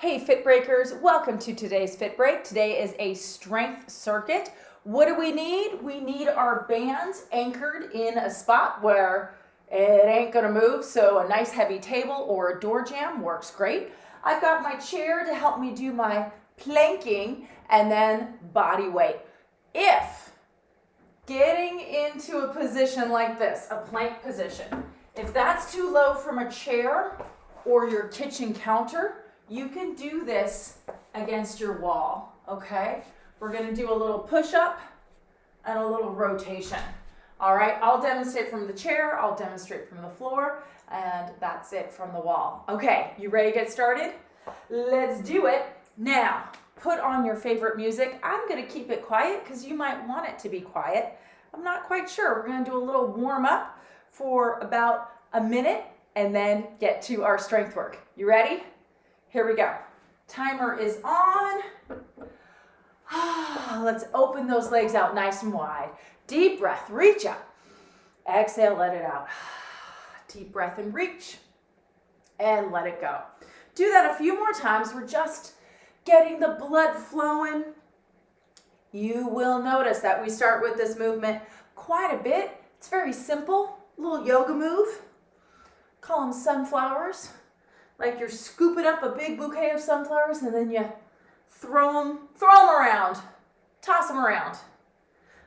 Hey Fit Breakers, welcome to today's Fit Break. Today is a strength circuit. What do we need? We need our bands anchored in a spot where it ain't gonna move, so a nice heavy table or a door jamb works great. I've got my chair to help me do my planking and then body weight. If getting into a position like this, a plank position, if that's too low from a chair or your kitchen counter, you can do this against your wall, okay? We're gonna do a little push-up and a little rotation. All right, I'll demonstrate from the chair, I'll demonstrate from the floor, and that's it from the wall. Okay, you ready to get started? Let's do it. Now, put on your favorite music. I'm gonna keep it quiet because you might want it to be quiet. I'm not quite sure. We're gonna do a little warm up for about a minute and then get to our strength work. You ready? Here we go. Timer is on. Let's open those legs out nice and wide. Deep breath, reach up. Exhale, let it out. Deep breath and reach. And let it go. Do that a few more times. We're just getting the blood flowing. You will notice that we start with this movement quite a bit. It's very simple. A little yoga move. Call them sunflowers. Like you're scooping up a big bouquet of sunflowers and then you throw them around, toss them around.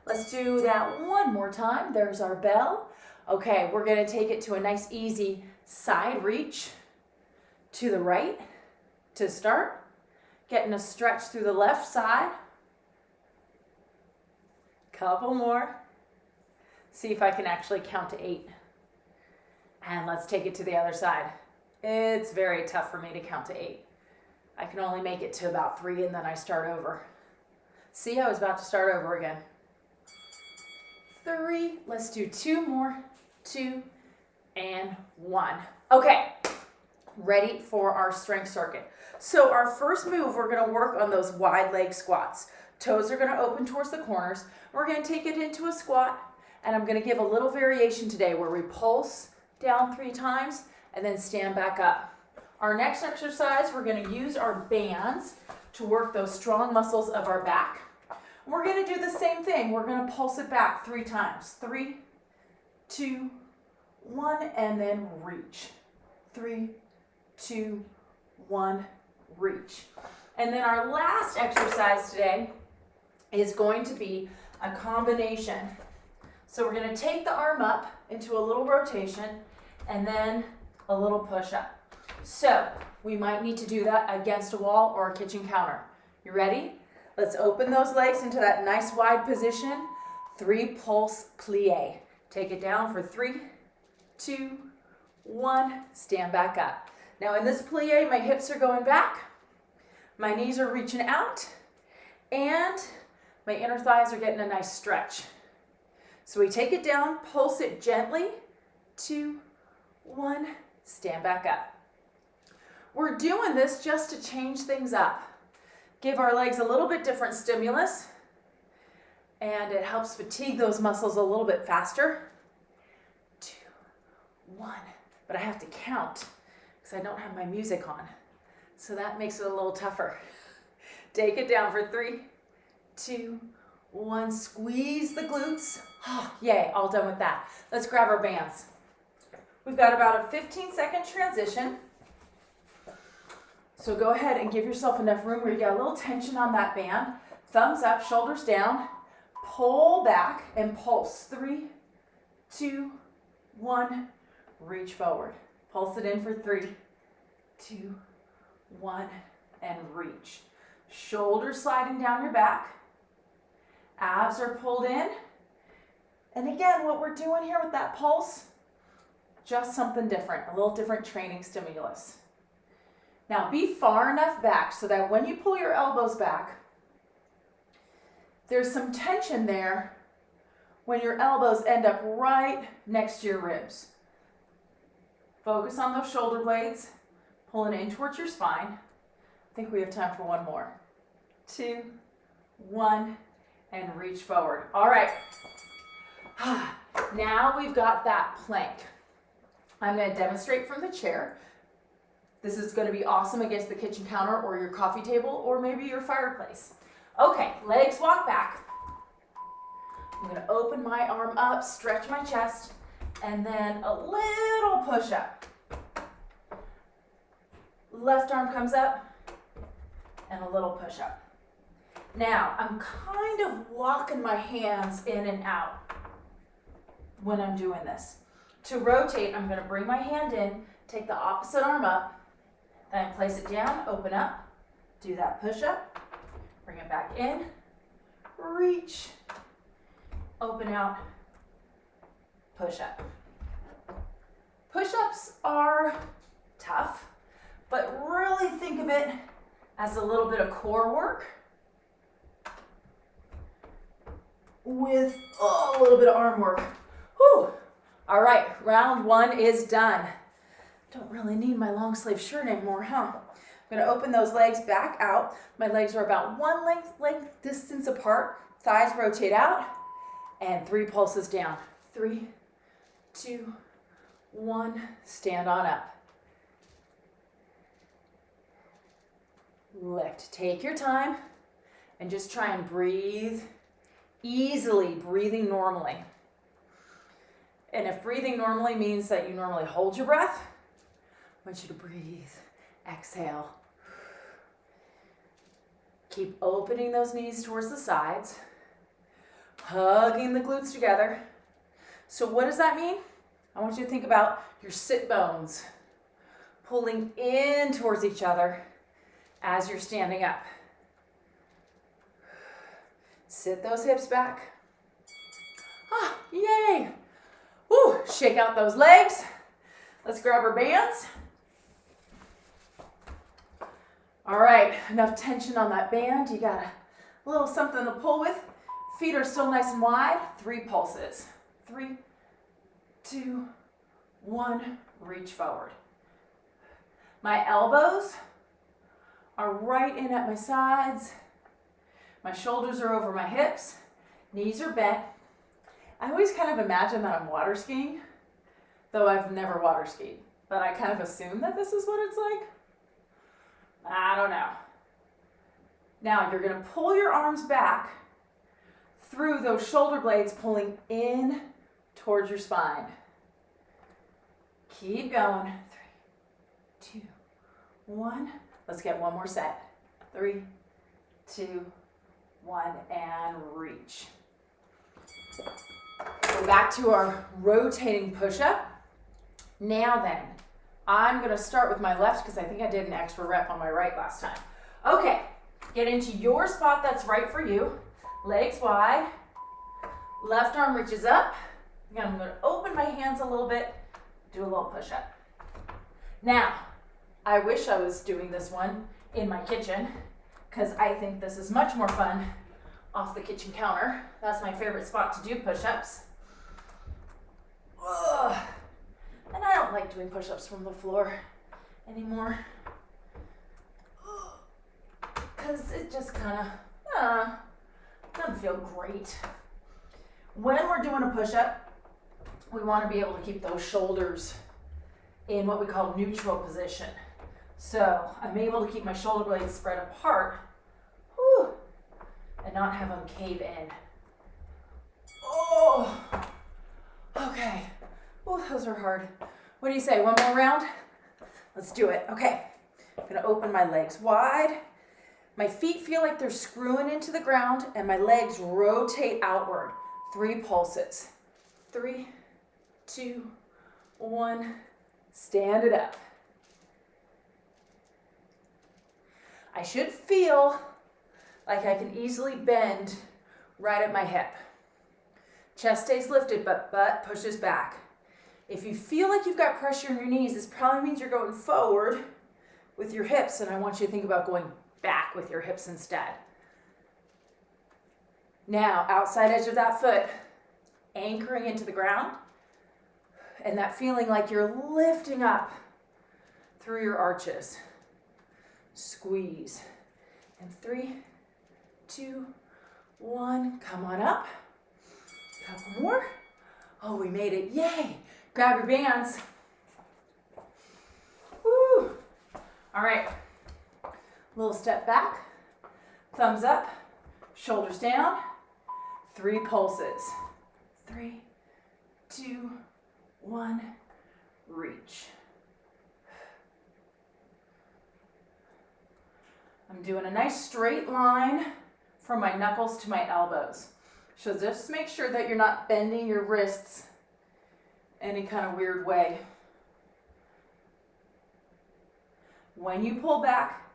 Let's do that one more time. There's our bell. Okay, we're gonna take it to a nice easy side reach to the right to start. Getting a stretch through the left side. Couple more. See if I can actually count to 8. And let's take it to the other side. It's very tough for me to count to 8. I can only make it to about 3 and then I start over. See, I was about to start over again. 3, let's do 2 more, 2 and 1. Okay, ready for our strength circuit. So our first move, we're gonna work on those wide leg squats. Toes are gonna open towards the corners. We're gonna take it into a squat and I'm gonna give a little variation today where we pulse down 3 times and then stand back up. Our next exercise, we're gonna use our bands to work those strong muscles of our back. We're gonna do the same thing. We're gonna pulse it back 3 times. 3, 2, 1, and then reach. 3, 2, 1, reach. And then our last exercise today is going to be a combination. So we're gonna take the arm up into a little rotation and then a little push-up. So we might need to do that against a wall or a kitchen counter. You ready? Let's open those legs into that nice wide position. 3 pulse plie. Take it down for 3, 2, 1. Stand back up. Now in this plie, my hips are going back. My knees are reaching out. And my inner thighs are getting a nice stretch. So we take it down, pulse it gently. 2, 1. Stand back up. We're doing this just to change things up. Give our legs a little bit different stimulus, and it helps fatigue those muscles a little bit faster. 2, 1. But I have to count because I don't have my music on. So that makes it a little tougher. Take it down for 3, 2, 1. Squeeze the glutes. Oh, yay, all done with that. Let's grab our bands. We've got about a 15-second transition. So go ahead and give yourself enough room where you got a little tension on that band. Thumbs up, shoulders down. Pull back and pulse. 3, 2, 1. Reach forward. Pulse it in for 3, 2, 1, and reach. Shoulders sliding down your back. Abs are pulled in. And again, what we're doing here with that pulse, just something different, a little different training stimulus. Now be far enough back so that when you pull your elbows back, there's some tension there when your elbows end up right next to your ribs. Focus on those shoulder blades, pulling in towards your spine. I think we have time for one more. 2, 1, and reach forward. All right. Now we've got that plank. I'm going to demonstrate from the chair. This is going to be awesome against the kitchen counter or your coffee table or maybe your fireplace. Okay, legs walk back. I'm going to open my arm up, stretch my chest, and then a little push-up. Left arm comes up, and a little push-up. Now, I'm kind of walking my hands in and out when I'm doing this. To rotate, I'm going to bring my hand in, take the opposite arm up, then place it down, open up, do that push-up, bring it back in, reach, open out, push-up. Push-ups are tough, but really think of it as a little bit of core work with a little bit of arm work. Whew. All right, round one is done. Don't really need my long sleeve shirt anymore, huh? I'm gonna open those legs back out. My legs are about one length distance apart. Thighs rotate out, and 3 pulses down. 3, 2, 1, stand on up. Lift, take your time, and just try and breathe easily, breathing normally. And if breathing normally means that you normally hold your breath, I want you to breathe, exhale. Keep opening those knees towards the sides, hugging the glutes together. So what does that mean? I want you to think about your sit bones pulling in towards each other as you're standing up. Sit those hips back. Ah, yay! Woo, shake out those legs. Let's grab our bands. All right, enough tension on that band. You got a little something to pull with. Feet are still nice and wide. 3 pulses. 3, 2, 1, reach forward. My elbows are right in at my sides. My shoulders are over my hips. Knees are bent. I always kind of imagine that I'm water skiing, though I've never water skied. But I kind of assume that this is what it's like. I don't know. Now you're going to pull your arms back through those shoulder blades, pulling in towards your spine. Keep going. 3, 2, 1. Let's get one more set. 3, 2, 1, and reach. Go back to our rotating push-up. Now then, I'm going to start with my left because I think I did an extra rep on my right last time. Okay, get into your spot that's right for you. Legs wide. Left arm reaches up. Again, I'm going to open my hands a little bit, do a little push-up. Now, I wish I was doing this one in my kitchen because I think this is much more fun off the kitchen counter. That's my favorite spot to do push-ups. Ugh. And I don't like doing push-ups from the floor anymore because it just kind of doesn't feel great. When we're doing a push-up, we want to be able to keep those shoulders in what we call neutral position. So I'm able to keep my shoulder blades spread apart, and not have them cave in. Oh, okay. Oh, those are hard. What do you say, one more round? Let's do it. Okay, I'm gonna open my legs wide. My feet feel like they're screwing into the ground and my legs rotate outward. 3 pulses. 3, 2, 1, stand it up. I should feel like I can easily bend right at my hip. Chest stays lifted, but butt pushes back. If you feel like you've got pressure in your knees, this probably means you're going forward with your hips, and I want you to think about going back with your hips instead. Now, outside edge of that foot, anchoring into the ground, and that feeling like you're lifting up through your arches. Squeeze. And 3, 2, 1, come on up. Couple more. Oh, we made it, yay. Grab your bands. Woo. All right, little step back, thumbs up, shoulders down, 3 pulses. 3, 2, 1, reach. I'm doing a nice straight line from my knuckles to my elbows. So just make sure that you're not bending your wrists any kind of weird way. When you pull back,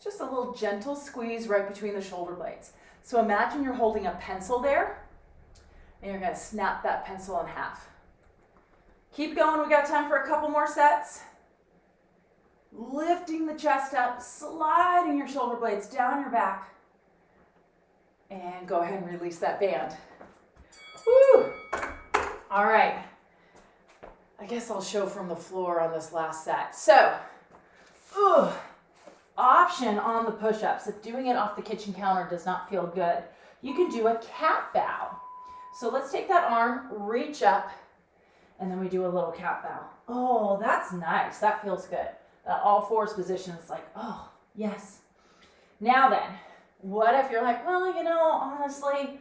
just a little gentle squeeze right between the shoulder blades. So imagine you're holding a pencil there, and you're going to snap that pencil in half. Keep going. We got time for a couple more sets. Lifting the chest up, sliding your shoulder blades down your back, and go ahead and release that band. Woo! All right. I guess I'll show from the floor on this last set. So, option on the push-ups. If doing it off the kitchen counter does not feel good, you can do a cat bow. So let's take that arm, reach up, and then we do a little cat bow. Oh, that's nice. That feels good. That all fours position is like, oh, yes. Now then, what if you're like, well, you know, honestly,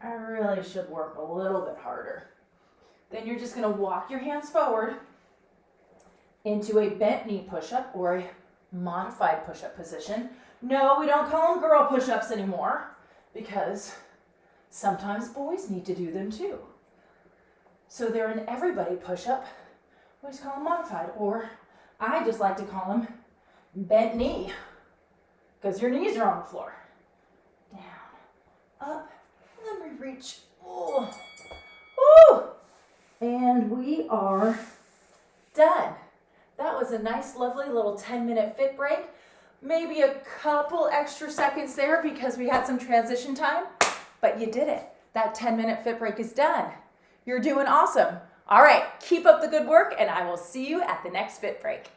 I really should work a little bit harder. Then you're just going to walk your hands forward into a bent knee push-up or a modified push-up position. No, we don't call them girl push-ups anymore because sometimes boys need to do them too. So they're an everybody push-up. We just call them modified, or I just like to call them bent knee because your knees are on the floor. Down, up, and then we reach. Oh. Woo! And we are done. That was a nice, lovely little 10-minute fit break. Maybe a couple extra seconds there because we had some transition time, but you did it. That 10-minute fit break is done. You're doing awesome. All right, keep up the good work, and I will see you at the next fit break.